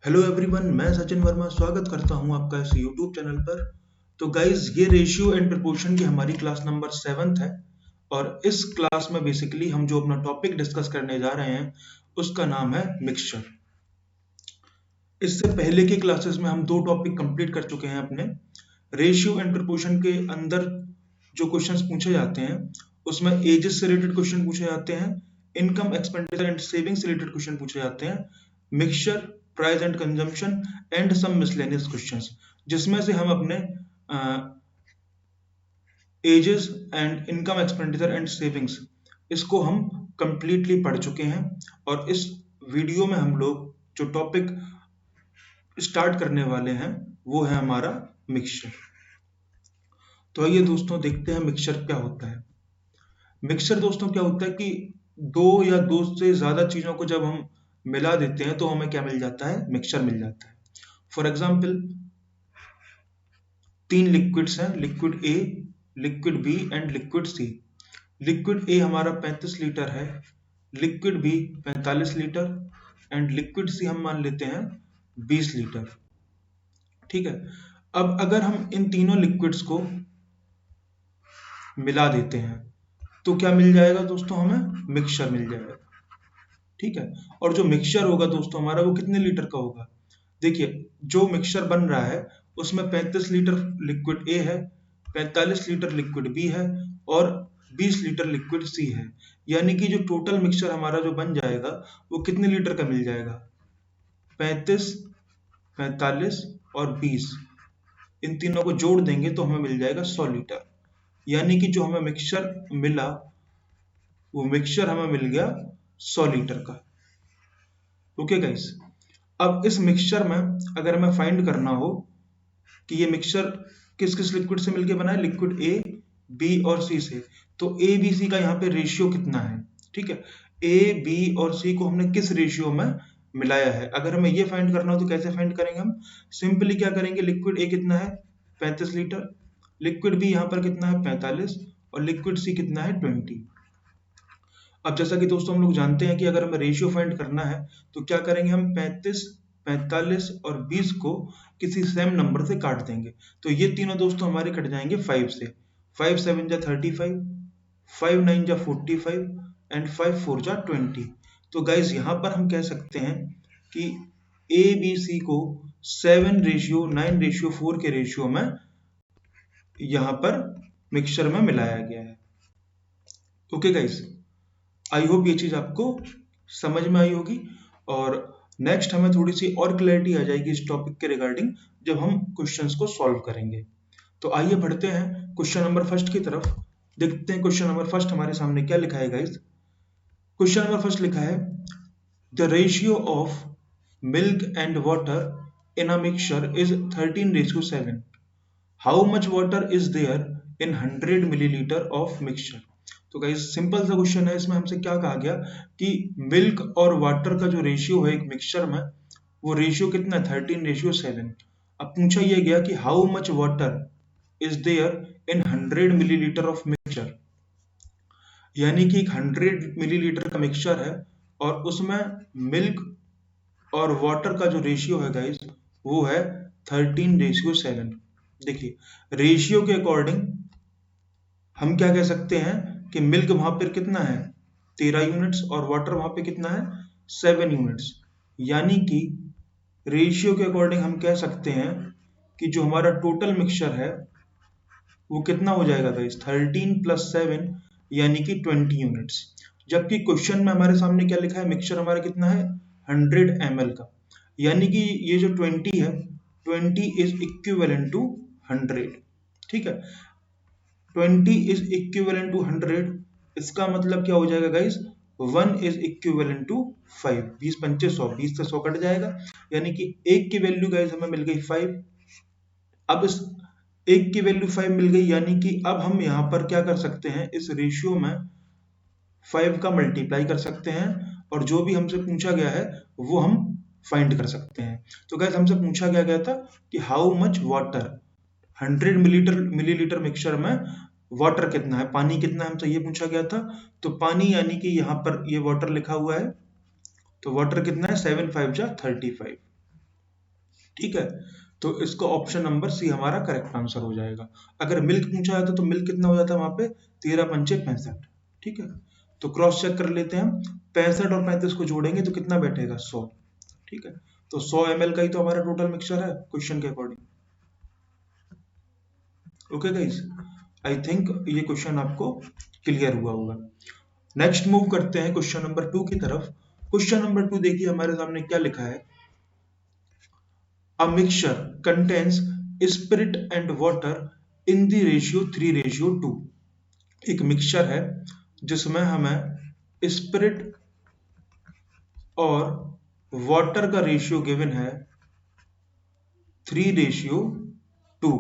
Hello everyone, मैं सचिन वर्मा स्वागत करता हूं आपका इस यूट्यूब चैनल पर। तो गाइज, ये रेशियो एंड प्रपोर्शन की हमारी क्लास नंबर 7th है। और इस क्लास में बेसिकली हम जो अपना टॉपिक डिस्कस करने जा रहे हैं उसका नाम है मिक्सचर। इससे पहले की क्लासेस में हम दो टॉपिक कंप्लीट कर चुके हैं अपने। रेशियो एंड प्रपोर्शन के अंदर जो क्वेश्चंस पूछे जाते हैं उसमें एजेस से रिलेटेड क्वेश्चन पूछे जाते हैं, इनकम एक्सपेंडिचर एंड सेविंग्स से रिलेटेड क्वेश्चन पूछे जाते हैं, mixture, price and consumption and some miscellaneous questions, जिसमें से हम अपने ages and income expenditure and savings इसको हम कंप्लीटली पढ़ चुके हैं। और इस वीडियो में हम लोग जो टॉपिक स्टार्ट करने वाले हैं वो है हमारा मिक्सचर। तो आइए दोस्तों देखते हैं मिक्सचर क्या होता है। मिक्सचर दोस्तों क्या होता है कि दो या दो से ज्यादा चीजों को जब हम मिला देते हैं तो हमें क्या मिल जाता है, मिक्सचर मिल जाता है। फॉर एग्जाम्पल, तीन लिक्विड्स हैं, liquid A, liquid B and liquid C. Liquid A हमारा 35 लीटर है, liquid B 45 litre and liquid C हम मान लेते हैं 20 लीटर। ठीक है। अब अगर हम इन तीनों लिक्विड्स को मिला देते हैं तो क्या मिल जाएगा दोस्तों, हमें मिक्सचर मिल जाएगा। ठीक है। और जो मिक्सचर होगा दोस्तों हमारा वो कितने लीटर का होगा। देखिए, जो मिक्सचर बन रहा है उसमें 35 लीटर लिक्विड ए है, 45 लीटर लिक्विड बी है और 20 लीटर लिक्विड सी है। यानी कि जो टोटल मिक्सचर हमारा जो बन जाएगा वो कितने लीटर का मिल जाएगा, 35, 45 और 20। इन तीनों को जोड़ देंगे तो हमें मिल जाएगा 100 लीटर। यानी कि जो हमें मिक्सचर मिला वो मिक्सचर हमें मिल गया 100 लीटर का। ओके गाइस, अब इस मिक्सचर में अगर हमें फाइंड करना हो कि ये मिक्सचर किस किस लिक्विड से मिलके बना है, लिक्विड ए, बी और सी से, तो ए बी सी का यहाँ पे रेशियो कितना है। ठीक है, ए बी और सी को हमने किस रेशियो में मिलाया है। अगर हमें ये फाइंड करना हो तो कैसे फाइंड करेंगे, हम सिंपली क्या करेंगे, लिक्विड ए कितना है 35 लीटर, लिक्विड बी यहाँ पर कितना है 45 और लिक्विड सी कितना है 20। अब जैसा कि दोस्तों हम लोग जानते हैं कि अगर हमें रेशियो फाइंड करना है तो क्या करेंगे, हम 35, 45 और 20 को किसी सेम नंबर से काट देंगे। तो ये तीनों दोस्तों हमारे कट जाएंगे 5 से। 5 7 जा 35, 5 9 जा 45 एंड 5 4 जा 20। तो गाइज यहाँ पर हम कह सकते हैं कि ए बी सी को 7:9:4 के रेशियो में यहाँ पर मिक्सचर में मिलाया गया है। ओके गाइज, आई होप ये चीज आपको समझ में आई होगी। और नेक्स्ट हमें थोड़ी सी और क्लैरिटी आ जाएगी इस टॉपिक के रिगार्डिंग जब हम क्वेश्चंस को सॉल्व करेंगे। तो आइए बढ़ते हैं क्वेश्चन नंबर फर्स्ट की तरफ। देखते हैं क्वेश्चन नंबर फर्स्ट हमारे सामने क्या लिखा है गाइस। क्वेश्चन नंबर फर्स्ट लिखा है, the ratio of milk and water in a mixture is 13:7। How much water is there in 100 millilitre of mixture. तो गाइस सिंपल सा क्वेश्चन है, इसमें हमसे क्या कहा गया कि मिल्क और वाटर का जो रेशियो है एक मिक्सचर में, वो रेशियो कितना है 13:7। अब पूछा यह गया कि how much water is there in 100 millilitre of mixture. यानी कि 100 मिलीलीटर का मिक्सचर है और उसमें मिल्क और वाटर का जो रेशियो है गाइस वो है 13:7। देखिए, रेशियो के अकॉर्डिंग हम क्या कह सकते हैं कि मिल्क वहां पर कितना है 13 यूनिट्स और वाटर वहां पे कितना है 7 यूनिट्स। यानी कि रेशियो के अकॉर्डिंग हम कह सकते हैं कि जो हमारा टोटल मिक्सचर है वो कितना हो जाएगा गाइस, 13 + 7 यानी कि 20 यूनिट्स। जबकि क्वेश्चन में हमारे सामने क्या लिखा है, मिक्सचर हमारा कितना है 100 ml का। यानी कि ये जो 20 है, 20 इज इक्विवेलेंट टू 100। ठीक है, 20 इज इक्विवेलेंट टू 100। इसका मतलब क्या हो जाएगा गाइस, 1 इज इक्विवेलेंट टू 5। 20 पंचे 100, 20 से 100 कट जाएगा। यानी कि एक की वैल्यू गाइस हमें मिल गई 5। अब इस एक की वैल्यू 5 मिल गई, यानी कि अब हम यहाँ पर क्या कर सकते हैं, इस रेशियो में 5 का मल्टीप्लाई कर सकते हैं और जो भी हमसे पूछा गया है वो हम फाइंड कर सकते हैं। तो गाइस हमसे पूछा गया था कि how much water, 100 millilitre mixture में वाटर कितना है, पानी कितना है, हमसे ये पूछा गया था। तो पानी यानी कि यहाँ पर ये वाटर लिखा हुआ है, तो वाटर कितना है 7 5 जा 35। ठीक है, तो इसका ऑप्शन नंबर सी हमारा करेक्ट आंसर हो जाएगा। अगर मिल्क पूछा जाता तो मिल्क कितना हो जाता वहां पे 13×5 = 65। ठीक है, तो क्रॉस चेक कर लेते हैं हम। 65 और 35 को जोड़ेंगे तो कितना बैठेगा 100। ठीक है, तो 100 ml का ही तो हमारा टोटल मिक्सचर है क्वेश्चन के according. Okay guys, I think ये क्वेश्चन आपको क्लियर हुआ होगा। नेक्स्ट मूव करते हैं क्वेश्चन नंबर 2 की तरफ। क्वेश्चन नंबर 2 देखिए हमारे सामने क्या लिखा है। A mixture contains spirit and water in the ratio 3:2। एक मिक्सचर है जिसमें हमें स्पिरिट और वाटर का रेशियो गिवन है 3:2।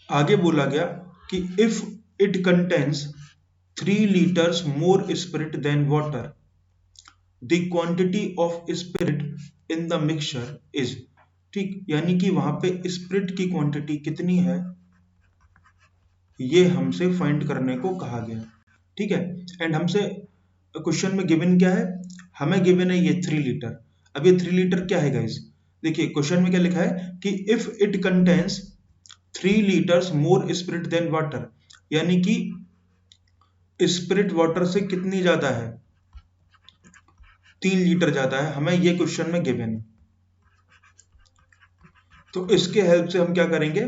आगे बोला गया कि if it contains 3 liters more spirit than water, the quantity of spirit in the mixture is। ठीक, यानी कि वहां पे स्पिरिट की क्वांटिटी कितनी है ये हमसे फाइंड करने को कहा गया। ठीक है, एंड हमसे क्वेश्चन में गिवन क्या है, हमें गिवन है ये 3 लीटर। अब ये 3 लीटर क्या है गाइस, देखिए क्वेश्चन में क्या लिखा है कि if it contains 3 liters more spirit than water, यानी कि स्पिरिट वाटर से कितनी ज्यादा है, 3 लीटर ज्यादा है, हमें ये क्वेश्चन में गिवन है। तो इसके हेल्प से हम क्या करेंगे,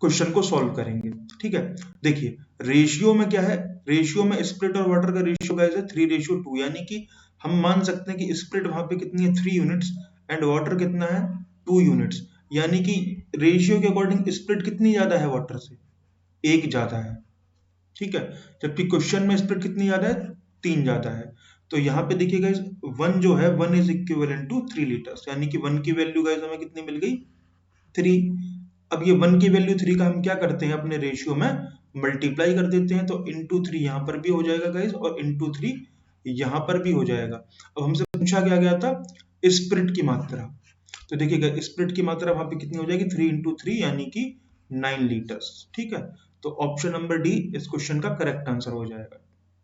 क्वेश्चन को सॉल्व करेंगे। ठीक है, देखिए रेशियो में क्या है, रेशियो में स्पिरिट और वाटर का रेशियो गाइस है 3:2, यानी कि हम मान सकते हैं कि स्पिरिट वहां पे कितनी है 3 यूनिट्स एंड वाटर कितना है 2 यूनिट्स, यानी कि रेशियो के अकॉर्डिंग स्पिरिट कितनी ज्यादा है वाटर से, 1 ज्यादा है। ठीक है, जबकि क्वेश्चन में स्पिरिट कितनी ज्यादा है 3 ज्यादा है। तो यहाँ पे देखिए गाइस 1 जो है 1 इज इक्विवेलेंट टू 3 लीटर्स, यानी कि 1 की वैल्यू गाइस हमें कितनी मिल गई 3। अब ये 1 की वैल्यू 3 का हम क्या करते हैं अपने रेशियो में मल्टीप्लाई कर देते हैं, तो इंटू 3 यहाँ पर भी हो जाएगा गाइस और इंटू 3 यहाँ पर भी हो जाएगा। अब हमसे पूछा क्या गया था स्पिरिट की मात्रा, तो देखिएगा स्पिरिट की मात्रा वहां पे कितनी हो जाएगी 3×3 यानी कि 9 लीटर्स। ठीक है, तो ऑप्शन नंबर डी इस क्वेश्चन का करेक्ट आंसर हो जाएगा।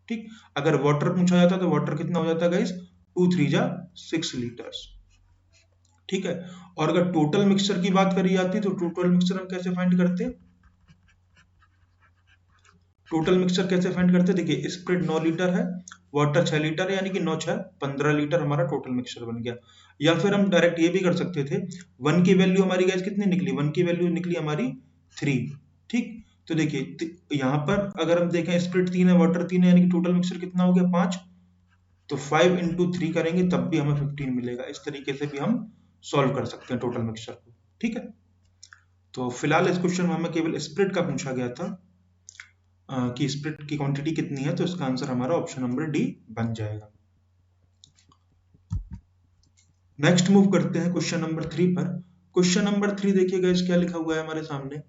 ठीक, अगर वाटर पूछा जाता तो वाटर कितना हो जाता गाइस 2×3 = 6 लीटर्स। ठीक है, और अगर टोटल मिक्सचर की बात करी जाती तो टोटल मिक्सचर हम कैसे फाइंड करते, टोटल मिक्सचर कैसे फाइंड करते, देखिए स्प्रिट 9 लीटर है, वाटर 6 लीटर है, यानी कि 9×6 15 लीटर हमारा टोटल मिक्सचर बन गया। या फिर हम डायरेक्ट ये भी कर सकते थे, 1 की वैल्यू हमारी गैस कितनी निकली, 1 की वैल्यू निकली हमारी 3। ठीक, तो देखिए यहाँ पर अगर हम देखें स्प्रिट 3 है वाटर 3 है, यानी कि टोटल मिक्सचर कितना हो गया 5, तो 5×3 करेंगे तब भी हमें 15 मिलेगा। इस तरीके से भी हम सॉल्व कर सकते हैं टोटल मिक्सचर को। ठीक है, तो फिलहाल इस क्वेश्चन में हमें केवल स्प्रिट का पूछा गया था कि स्प्रिट की क्वांटिटी कितनी है, तो इसका आंसर हमारा ऑप्शन नंबर डी बन जाएगा। नेक्स्ट मूव करते हैं क्वेश्चन नंबर 3 पर। क्वेश्चन नंबर 3 देखिए गाइस क्या लिखा हुआ है हमारे सामने,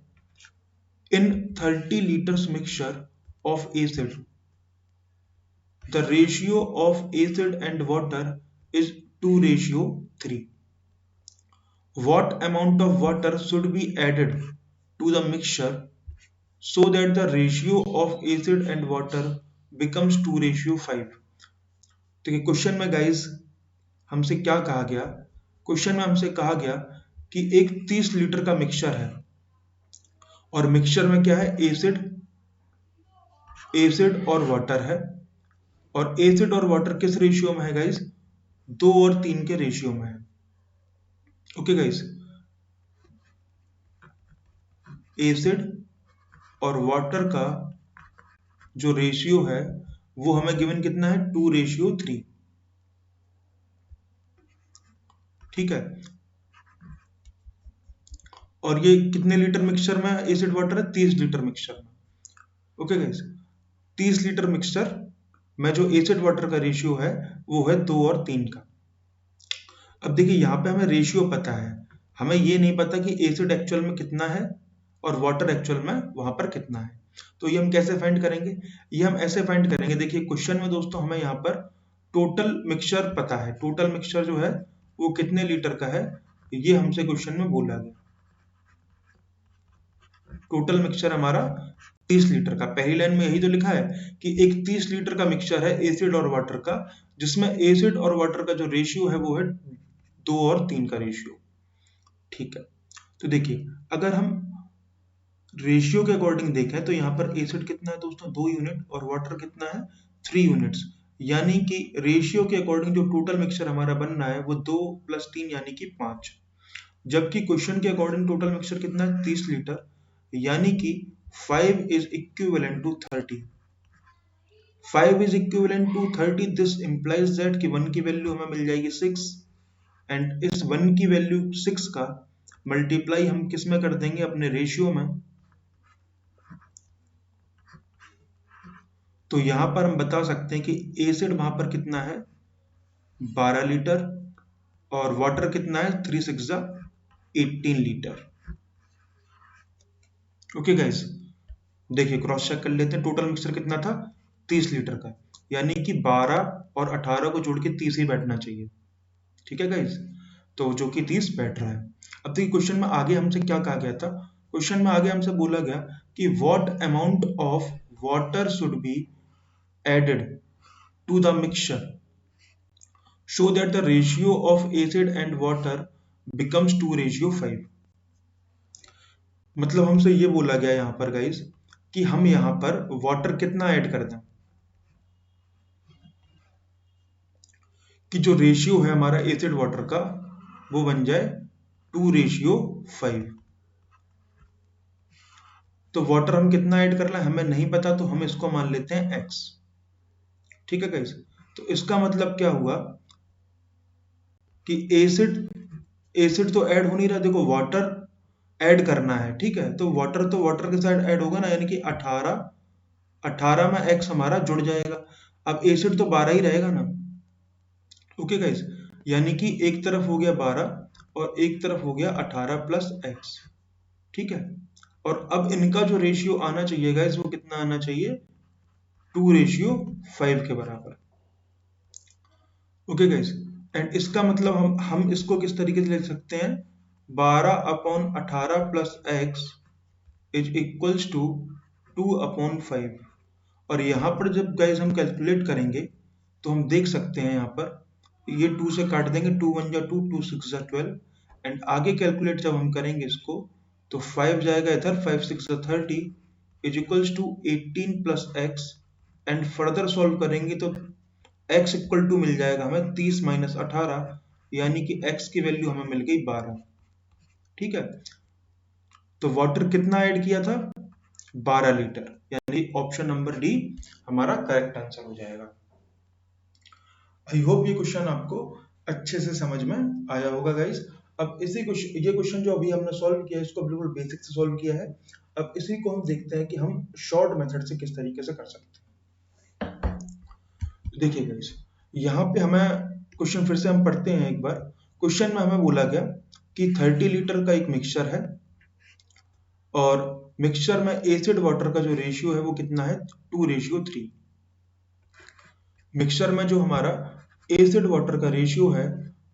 इन 30 litres mixture of acid the ratio of acid and water is 2:3। What amount of water should be added to the mixture so that the ratio of acid and water becomes 2:5? तो question में guys हमसे क्या कहा गया, question में हमसे कहा गया कि एक 30 लीटर का मिक्सचर है और मिक्सचर में क्या है एसिड, एसिड और वाटर है, और एसिड और वाटर किस रेशियो में है गाइस 2 और 3 के रेशियो में है। ओके गाइस, एसिड और वाटर का जो रेशियो है वो हमें गिवन कितना है 2:3। ठीक है, और ये कितने लीटर मिक्सचर में एसिड वाटर है 30 लीटर मिक्सचर में। ओके गाइस, 30 लीटर मिक्सचर में जो एसिड वाटर का रेशियो है वो है 2 और 3 का। अब देखिए यहाँ पे हमें रेशियो पता है, हमें ये नहीं पता कि एसिड एक्चुअल में कितना है और वाटर एक्चुअल में वहां पर कितना है। तो ये हम कैसे फाइंड करेंगे, ये हम ऐसे फाइंड करेंगे, देखिए क्वेश्चन में दोस्तों हमें यहाँ पर टोटल मिक्सचर पता है, टोटल मिक्सचर जो है वो कितने लीटर का है ये हमसे क्वेश्चन में बोला गया। टोटल मिक्सचर हमारा 30 लीटर का, पहली लाइन में यही तो लिखा है कि एक 30 लीटर का मिक्सचर है एसिड और वाटर का, जिसमें एसिड और वाटर का जो रेशियो है वो है 2 और 3 का रेशियो। ठीक है, तो देखिए अगर हम रेशियो के अकॉर्डिंग देखें तो यहाँ पर एसिड कितना है दोस्तों 2 यूनिट और वाटर कितना है 3 यूनिट्स, यानी कि रेशियो के अकॉर्डिंग जो टोटल मिक्सचर हमारा बन रहा है वो 2 + 3 यानी कि 5, जबकि क्वेश्चन के अकॉर्डिंग टोटल मिक्सचर कितना है 30 लीटर, यानी कि 5 is equivalent to 30। 5 is equivalent to 30, this implies that कि 1 की वैल्यू हमें मिल जाएगी 6, एंड इस 1 की वैल्यू 6 का मल्टीप्लाई हम किस में कर देंगे अपने रेशियो में। तो यहां पर हम बता सकते हैं कि एसिड वहां पर कितना है 12 लीटर और वाटर कितना है 3 6 18 लीटर। ओके गाइस, देखिए क्रॉस चेक कर लेते हैं, टोटल मिक्सचर कितना था 30 लीटर का, यानी कि 12 और 18 को जोड़ के 30 ही बैठना चाहिए। ठीक है गाइस, तो जो कि 30 बैठ रहा है। अब देखिए क्वेश्चन में आगे हमसे क्या कहा गया था, क्वेश्चन में आगे हमसे बोला गया कि what amount of water should B added to the mixture so that the ratio of acid and water becomes 2:5। मतलब हमसे ये बोला गया यहाँ पर गाइस कि हम यहाँ पर वाटर कितना ऐड कर दें कि जो रेशियो है हमारा एसिड वाटर का वो बन जाए 2:5। तो वाटर हम कितना ऐड कर रहे हैं हमें नहीं पता, तो हम इसको मान लेते हैं x। ठीक है गाइस, तो इसका मतलब क्या हुआ कि एसिड तो ऐड हो नहीं रहा, देखो वाटर ऐड करना है। ठीक है, तो वाटर के साथ ऐड होगा ना, यानी कि 18 में x हमारा जुड़ जाएगा। अब एसिड तो 12 ही रहेगा ना। ओके गाइस, यानी कि एक तरफ हो गया 12 और एक तरफ हो गया 18 + x। ठीक है, और अब इनका जो रेशियो आना चाहिए गाइस वो कितना आना चाहिए 2:5 के बराबर। ओके गाइस, एंड इसका मतलब हम इसको किस तरीके से लिख सकते हैं 12/18 + x इज इक्वल्स टू 2/5। और यहाँ पर जब गाइस हम कैलकुलेट करेंगे तो हम देख सकते हैं यहाँ पर ये 2 से काट देंगे, 2 × 1 = 2, 2 × 6 = 12, एंड आगे कैलकुलेट जब हम करेंगे इसको तो 5 जाएगा इधर, 5 × 6 = 30 is equals to 18 + x, and further solve करेंगे तो x इक्वल टू मिल जाएगा हमें 30 - 18, यानी कि x की वैल्यू हमें मिल गई 12। ठीक है, तो वाटर कितना ऐड किया था 12 लीटर, यानी ऑप्शन नंबर डी हमारा करेक्ट आंसर हो जाएगा। आई होप ये क्वेश्चन आपको अच्छे से समझ में आया होगा गाइस। अब ये क्वेश्चन जो अभी हमने सॉल्व किया है इसको बिल्कुल बेसिक से सॉल्व किया है। अब इसी को हम देखते हैं कि हम शॉर्ट मेथड से किस तरीके से कर सकते हैं। देखिए गाइस, यहाँ पे हमें क्वेश्चन फिर से हम पढ़ते हैं एक बार। क्वेश्चन में हमें बोला गया कि 30 लीटर का एक मिक्सचर है और मिक्सचर में एसिड वाटर का जो रेशियो है वो कितना है 2:3। मिक्सचर में जो हमारा एसिड वाटर का रेशियो है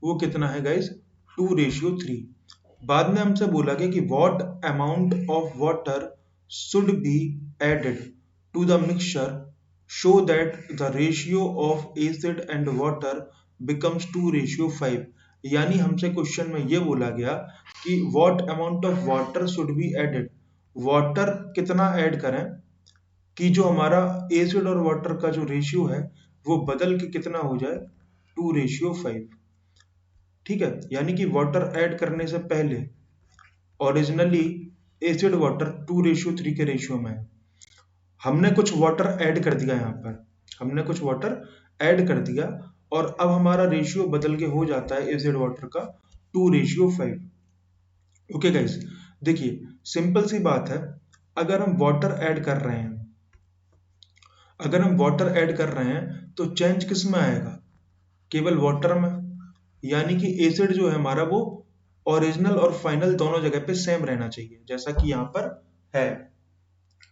वो कितना है गाइस 2:3। बाद में हमसे बोला गया कि what amount of water should be added to the mixture show that the ratio of acid and water becomes 2:5। यानी हमसे क्वेश्चन में ये बोला गया कि what amount of water should be added, water कितना ऐड करें कि जो हमारा एसिड और वाटर का जो रेशियो है वो बदल के कितना हो जाए 2:5। ठीक है, यानी कि वाटर ऐड करने से पहले ओरिजिनली एसिड वाटर 2:3 के रेशियो में है, हमने कुछ वाटर ऐड कर दिया, यहाँ पर हमने कुछ वाटर ऐड कर दिया और अब हमारा रेशियो बदल के हो जाता है एसिड वाटर का 2:5। ओके गाइस, देखिए सिंपल सी बात है, अगर हम वाटर ऐड कर रहे हैं तो चेंज किस में आएगा केवल वाटर में, यानी कि एसिड जो है हमारा वो ओरिजिनल और फाइनल दोनों जगह पे सेम रहना चाहिए जैसा कि यहाँ पर है।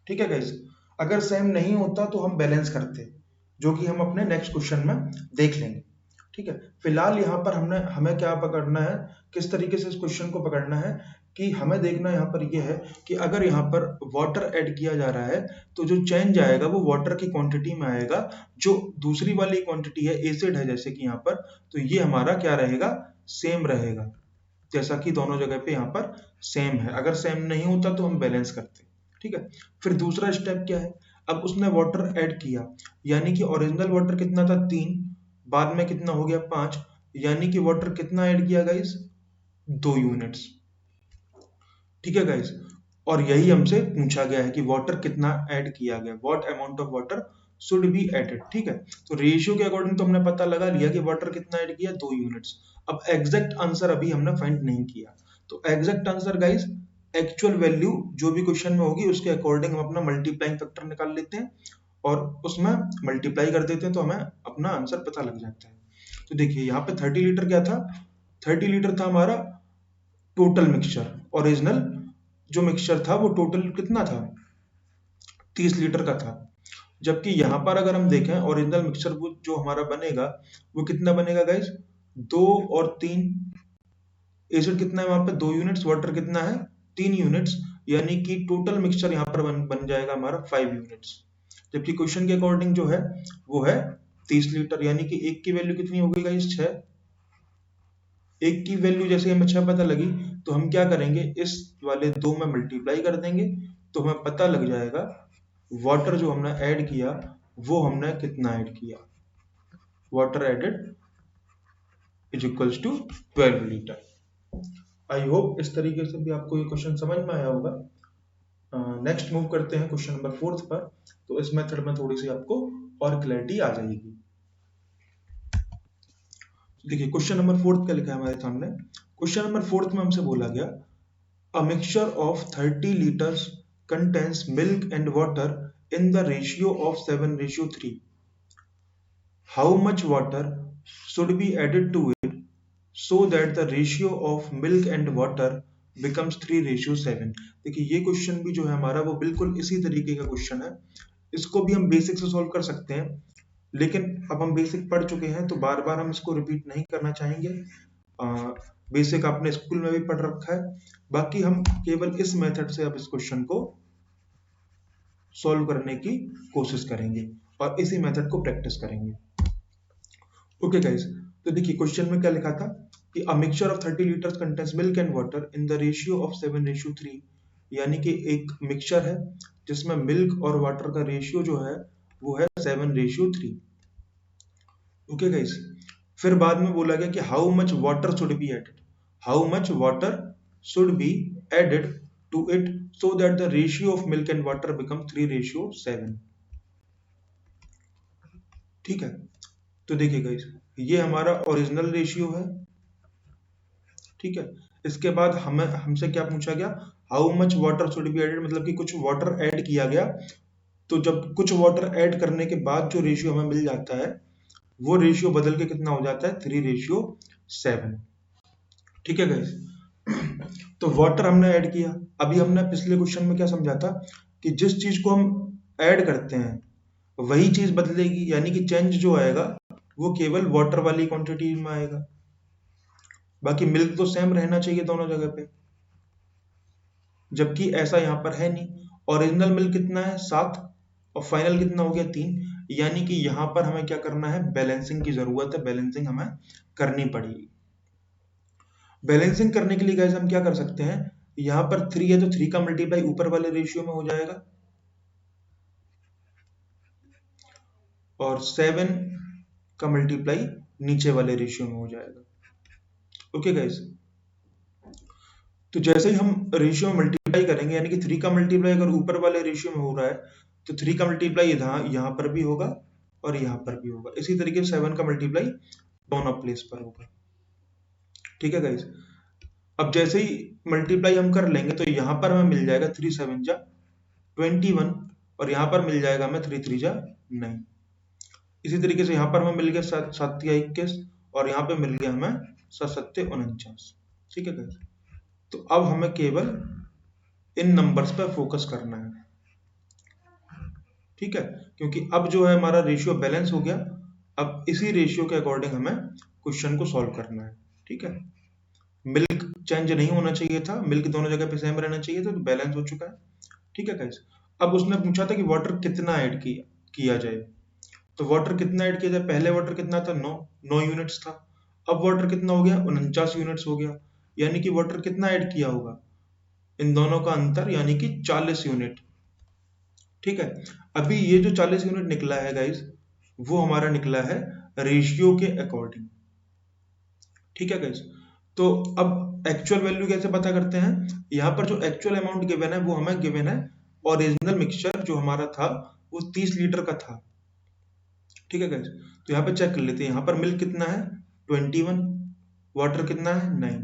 ठीक है गाइस, अगर सेम नहीं होता तो हम बैलेंस करते, जो कि हम अपने नेक्स्ट क्वेश्चन में देख लेंगे। ठीक है, फिलहाल यहाँ पर हमें क्या पकड़ना है, किस तरीके से इस क्वेश्चन को पकड़ना है कि हमें देखना यहाँ पर ये है कि अगर यहाँ पर वाटर ऐड किया जा रहा है तो जो चेंज आएगा वो वाटर की क्वांटिटी में आएगा। जो दूसरी वाली क्वांटिटी है एसिड है जैसे कि यहाँ पर, तो ये हमारा क्या रहेगा, सेम रहेगा, जैसा कि दोनों जगह पे यहाँ पर सेम है। अगर सेम नहीं होता तो हम बैलेंस करते, ठीक है। फिर दूसरा स्टेप क्या है, अब उसने वाटर ऐड किया, यानी कि ओरिजिनल वाटर कितना था 3, बाद में कितना हो गया 5, यानी कि वाटर कितना ऐड किया गाइस, 2 यूनिट्स, ठीक है गाइस। और यही हमसे पूछा गया है कि वाटर कितना ऐड किया गया, what amount of water should be added, ठीक है। तो रेशियो के अकॉर्डिंग तो हमने पता लगा लिया कि वाटर कितना ऐड किया, 2 यूनिट्स। अब एग्जैक्ट आंसर अभी हमने फाइंड नहीं किया, तो exact answer guys actual value जो भी क्वेश्चन में होगी उसके अकॉर्डिंग हम अपना मल्टीप्लाइंग फैक्टर निकाल लेते हैं और उसमें मल्टीप्लाई कर देते हैं, तो हमें अपना आंसर पता लग जाता है। तो देखिए यहाँ पे 30 लीटर क्या था, 30 लीटर था हमारा टोटल मिक्सचर। ओरिजिनल जो मिक्सचर था वो टोटल कितना था, 30 लीटर का था। जबकि यहाँ पर अगर हम देखें ओरिजिनल मिक्सचर वो जो हमारा बनेगा वो कितना बनेगा गाइस, 2 और 3, एसिड कितना है वहां पे 2 यूनिट्स, वाटर कितना है 3 यूनिट्स, यानी कि टोटल मिक्सचर यहाँ पर बन जाएगा हमारा 5 यूनिट्स। जबकि क्वेश्चन के अकॉर्डिंग जो है वो है 30 लीटर, यानी कि एक की वैल्यू कितनी हो गई गाइस, 6। एक की वैल्यू जैसे हमें 6 पता लगी तो हम क्या करेंगे, इस वाले 2 में मल्टीप्लाई कर देंगे, तो हमें पता लग जाएगा वाटर जो हमने ऐड किया वो हमने कितना ऐड किया, water added is equals to 12 litre. I hope इस तरीके से भी आपको ये क्वेश्चन समझ में आया होगा। नेक्स्ट मूव करते हैं क्वेश्चन नंबर 4 पर। तो इस मेथड में थोड़ी सी आपको और क्लैरिटी आ जाएगी। देखिए क्वेश्चन नंबर 4 क्या लिखा है हमारे सामने। क्वेश्चन नंबर 4 में हमसे बोला गया a mixture of 30 liters contains milk and water in the ratio of 7:3. How much water should be added to it so that the ratio of milk and water becomes 3:7? देखिए ये question भी जो है हमारा वो बिल्कुल इसी तरीके का क्वेश्चन है। इसको भी हम बेसिक से सॉल्व कर सकते हैं, लेकिन अब हम बेसिक पढ़ चुके हैं तो बार बार हम इसको रिपीट नहीं करना चाहेंगे। बेसिक आपने स्कूल में भी पढ़ रखा है, बाकी हम केवल इस मेथड से अब इस क्वेश्चन को सॉल्व करने की कोशिश करेंगे और इसी मेथड को प्रैक्टिस करेंगे। ओके गाइस, तो देखिए क्वेश्चन में क्या लिखा था कि a mixture of 30 litres contains milk and water in the ratio of 7:3, यानी कि एक मिक्सचर है जिसमें मिल्क और वाटर का रेशियो जो है वो है 7:3। ओके गाइस, फिर बाद में बोला गया कि how much water should be added, how much water should be added to it so that the ratio of milk and water become 3:7। ठीक है, तो देखिए गाइस ये हमारा ओरिजिनल रेशियो है, ठीक है। इसके बाद हमें हमसे क्या पूछा गया, how much water should be added, मतलब कि कुछ वाटर ऐड किया गया। तो जब कुछ वाटर ऐड करने के बाद जो रेशियो हमें मिल जाता है वो रेशियो बदल के कितना हो जाता है, 3:7। ठीक है गाइस, तो वाटर हमने ऐड किया। अभी हमने पिछले क्वेश्चन में क्या समझा था कि जिस चीज को हम ऐड करते हैं वही चीज बदलेगी, यानी कि चेंज जो आएगा वो केवल वाटर वाली क्वांटिटी में आएगा, बाकी मिल्क तो सेम रहना चाहिए दोनों जगह पे, जबकि ऐसा यहाँ पर है नहीं। ओरिजिनल मिल्क कितना है 7 और फाइनल कितना हो गया 3, यानी कि यहाँ पर हमें क्या करना है, बैलेंसिंग की जरूरत है, बैलेंसिंग हमें करनी पड़ेगी। बैलेंसिंग करने के लिए गाइस हम क्या कर सकते हैं, यहाँ पर 3 है तो 3 का मल्टीप्लाई ऊपर वाले रेशियो में हो जाएगा और 7 का मल्टीप्लाई नीचे वाले रेशियो में हो जाएगा। ओके गाइस, तो जैसे ही हम रेशियो में मल्टीप्लाई करेंगे, यानी कि 3 का मल्टीप्लाई अगर ऊपर वाले रेशियो में हो रहा है तो 3 का मल्टीप्लाई यहाँ पर भी होगा और यहाँ पर भी होगा। इसी तरीके से 7 का मल्टीप्लाई दोनों प्लेस पर होगा। ठीक है गाइस, अब जैसे ही मल्टीप्लाई हम कर लेंगे तो यहाँ पर हमें मिल जाएगा 3 7 जा 21 और यहाँ पर मिल जाएगा हमें 3 3 जा 9। इसी तरीके से यहाँ पर हमें मिल गया 7 7 21 और यहाँ पे मिल गया हमें 7 7 49। ठीक है गाइस, तो अब हमें केवल इन नंबर्स पर फोकस करना है, ठीक है, क्योंकि अब जो है हमारा रेशियो बैलेंस हो गया। अब इसी रेशियो के अकॉर्डिंग हमें क्वेश्चन को सॉल्व करना है। ठीक है, मिल्क चेंज नहीं होना चाहिए था, मिल्क दोनों जगह पे सेम रहना चाहिए था, तो बैलेंस हो चुका है। ठीक है गाइस। अब उसने पूछा था कि वाटर कितना ऐड किया जाए। तो वाटर कितना ऐड किया जाए, पहले वाटर कितना था, 9 यूनिट्स था। अब वाटर कितना हो गया, 49 यूनिट्स हो गया। यानी कि वाटर कितना ऐड किया होगा, इन दोनों का अंतर यानी कि 40 यूनिट। ठीक है। अभी ये जो 40 यूनिट निकला है गाइस, वो हमारा निकला है रेशियो के अकॉर्डिंग। ठीक है गाइस। तो अब एक्चुअल वैल्यू कैसे पता करते हैं, यहाँ पर जो एक्चुअल अमाउंट गिवन है वो हमें गिवन है, ओरिजिनल मिक्सचर जो हमारा था वो 30 लीटर का था। ठीक है गाइस। तो यहाँ पर चेक कर लेते हैं, यहाँ पर मिल्क कितना है 21, वाटर कितना है 9।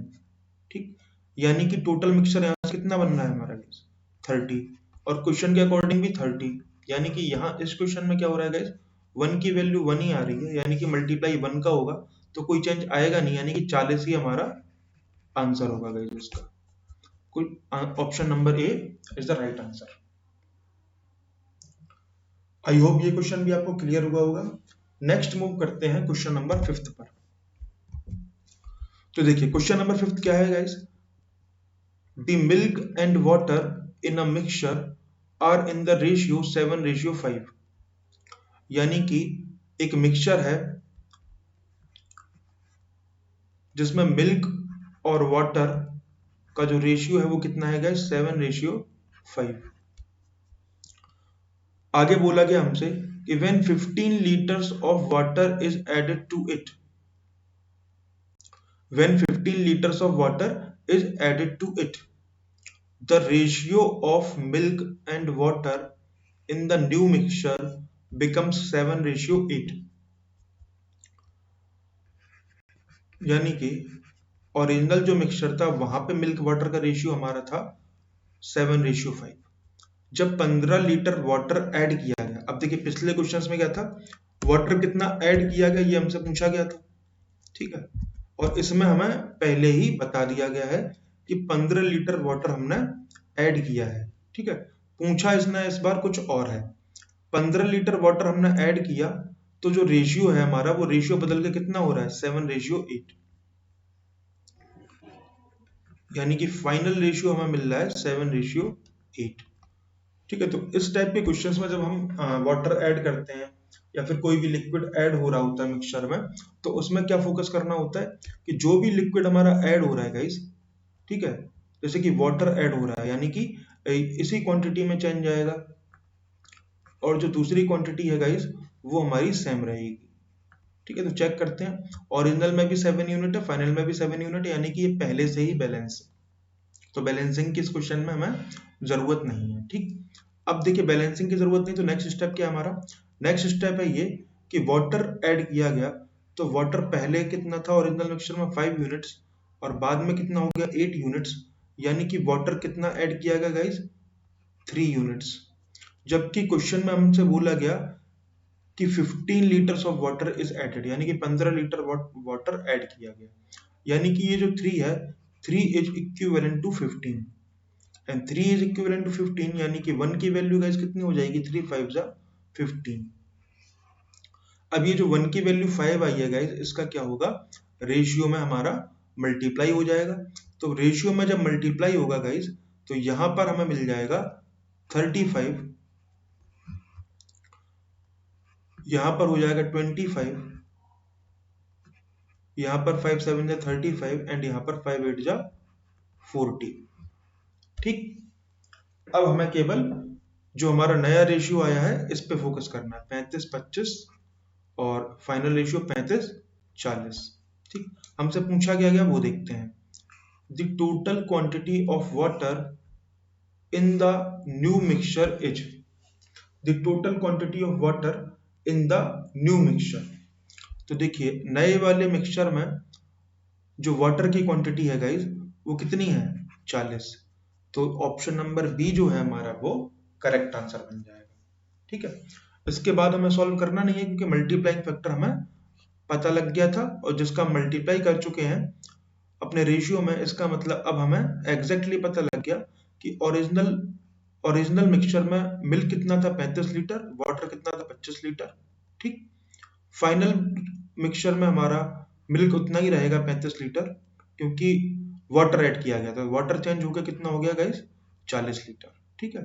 ठीक। यानी कि टोटल मिक्सचर यहाँ से कितना बन रहा है हमारा गाइस, 30। और क्वेश्चन के अकॉर्डिंग भी 30। यानी कि यहाँ इस क्वेश्चन में क्या हो रहा है गाइस, 1 की वैल्यू 1 ही आ रही है, यानी कि मल्टीप्लाई 1 का होगा तो कोई चेंज आएगा नहीं, यानी कि 40 ही हमारा आंसर होगा गाइस उसका। कोई option number A is the right answer. I hope ये क्वेश्चन भी आपको क्लियर हुआ होगा। नेक्स्ट मूव करते हैं क्वेश्चन नंबर 5 पर। तो देखिए क्वेश्चन नंबर 5 क्या है guys, the milk and water in a mixture are in the ratio 7:5। यानी कि एक मिक्सचर है जिसमें मिल्क और वाटर का जो रेशियो है वो कितना है गाइस, 7:5। आगे बोला गया हमसे कि when 15 liters of water is added to it, when 15 liters of water is added to it, the ratio of milk and water in the new mixture becomes 7:8। यानी कि ओरिजिनल जो मिक्सचर था वहां पे मिल्क वाटर का ratio हमारा था 7:5। जब 15 लीटर वाटर ऐड किया गया, अब देखिए पिछले क्वेश्चंस में क्या था, वाटर कितना ऐड किया गया ये हमसे पूछा गया था। ठीक है। और इसमें हमें पहले ही बता दिया गया है कि 15 लीटर वाटर हमने ऐड किया है। ठीक है। पूछा इसने इस बार कुछ और है, 15 लीटर वाटर हमने ऐड किया तो जो रेशियो है हमारा वो रेशियो बदल के कितना हो रहा है, 7:8। यानी कि फाइनल रेशियो हमें मिल रहा है 7:8। ठीक है। तो इस टाइप के क्वेश्चंस में जब हम वाटर ऐड करते हैं या फिर कोई भी लिक्विड ऐड हो रहा होता है मिक्सचर में, तो उसमें क्या फोकस करना होता है कि जो भी लिक्विड हमारा ऐड हो रहा है गाइस, ठीक है, जैसे कि वाटर ऐड हो रहा है यानी कि इसी क्वांटिटी में चेंज आएगा, और जो दूसरी क्वांटिटी है गाइस वो हमारी सेम रहेगी। ठीक है। तो चेक करते हैं, ओरिजिनल में भी 7 यूनिट है, फाइनल में भी 7 यूनिट है, यानी कि ये पहले से ही बैलेंस है। तो बैलेंसिंग की इस क्वेश्चन में हमें जरूरत नहीं है। ठीक। अब देखिए बैलेंसिंग की जरूरत नहीं, तो नेक्स्ट स्टेप क्या है हमारा, नेक्स्ट स्टेप है ये कि वाटर ऐड किया गया, तो वाटर पहले कितना था ओरिजिनल मिक्सचर में 5 यूनिट्स, और बाद में कितना हो गया 8 यूनिट्स, यानी कि वाटर कितना ऐड किया गया गाइस, 3 यूनिट्स। जबकि क्वेश्चन में हमसे बोला गया कि 15 litres of water is added, यानी कि 15 लीटर वाटर ऐड किया गया, यानी कि ये जो 3 है, 3 is equivalent to 15, and 3 is equivalent to 15, यानी कि 1 की वैल्यू गाइस कितनी हो जाएगी, 3 5 जा 15। अब ये जो 1 की वैल्यू 5 आई है गाइस, इसका क्या होगा, रेशियो में हमारा मल्टीप्लाई हो जाएगा। तो रेशियो में जब मल्टीप्लाई होगा गाइस, तो यहां पर हमें मिल जाएगा 35, यहां पर हो जाएगा 25, यहां पर 5 7 जा 35, एंड यहां पर 5 8 जा 40। ठीक। अब हमें केवल जो हमारा नया रेशियो आया है इस पे फोकस करना है, 35 25, और फाइनल रेशियो 35 40। ठीक। हमसे पूछा गया वो देखते हैं, the total quantity of water in the new mixture is, the total quantity of water in the new mixture. तो देखिए नए वाले मिक्सचर में जो वाटर की क्वांटिटी है गाइस वो कितनी है, 40। तो ऑप्शन नंबर बी जो है हमारा वो करेक्ट आंसर बन जाएगा। ठीक है। इसके बाद हमें सॉल्व करना नहीं है क्योंकि मल्टीप्लाइंग फैक्टर हमें पता लग गया था, और जिसका मल्टीप्लाई कर चुके हैं अपने रेशियो में, इसका मतलब अब हमें एग्जैक्टली पता लग गया कि ओरिजिनल मिक्सचर में मिल्क कितना था 35 लीटर, वाटर कितना था 25 लीटर। ठीक। फाइनल मिक्सचर में हमारा मिल्क उतना ही रहेगा 35 लीटर, क्योंकि वाटर ऐड किया गया, तो वाटर चेंज होकर कितना हो गया गाइस, 40 लीटर। ठीक है,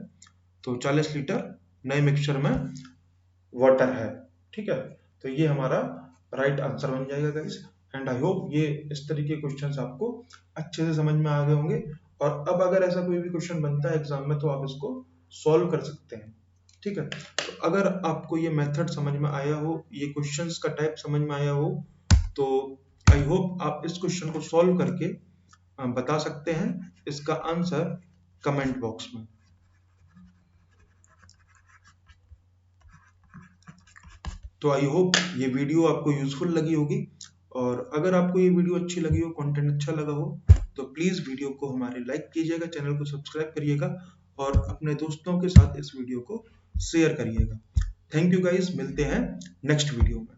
तो 40 लीटर नए मिक्सचर में वाटर है। ठीक है, तो ये हमारा राइट आंसर बन जाएगा गाइस। एंड आई होप ये इस तरीके के क्वेश्चंस आपको अच्छे से समझ में आ गए होंगे। और अब अगर ऐसा कोई भी क्वेश्चन बनता है एग्जाम में तो आप इसको सॉल्व कर सकते हैं। ठीक है, तो अगर आपको ये मेथड समझ में आया हो, ये क्वेश्चंस का टाइप समझ में आया हो, तो आई होप आप इस क्वेश्चन को सॉल्व करके बता सकते हैं इसका आंसर कमेंट बॉक्स में। तो आई होप ये वीडियो आपको यूजफुल लगी होगी, और अगर आपको ये वीडियो अच्छी लगी हो, कंटेंट अच्छा लगा हो, तो प्लीज वीडियो को हमारे लाइक कीजिएगा, चैनल को सब्सक्राइब करिएगा और अपने दोस्तों के साथ इस वीडियो को शेयर करिएगा। थैंक यू गाइस, मिलते हैं नेक्स्ट वीडियो में।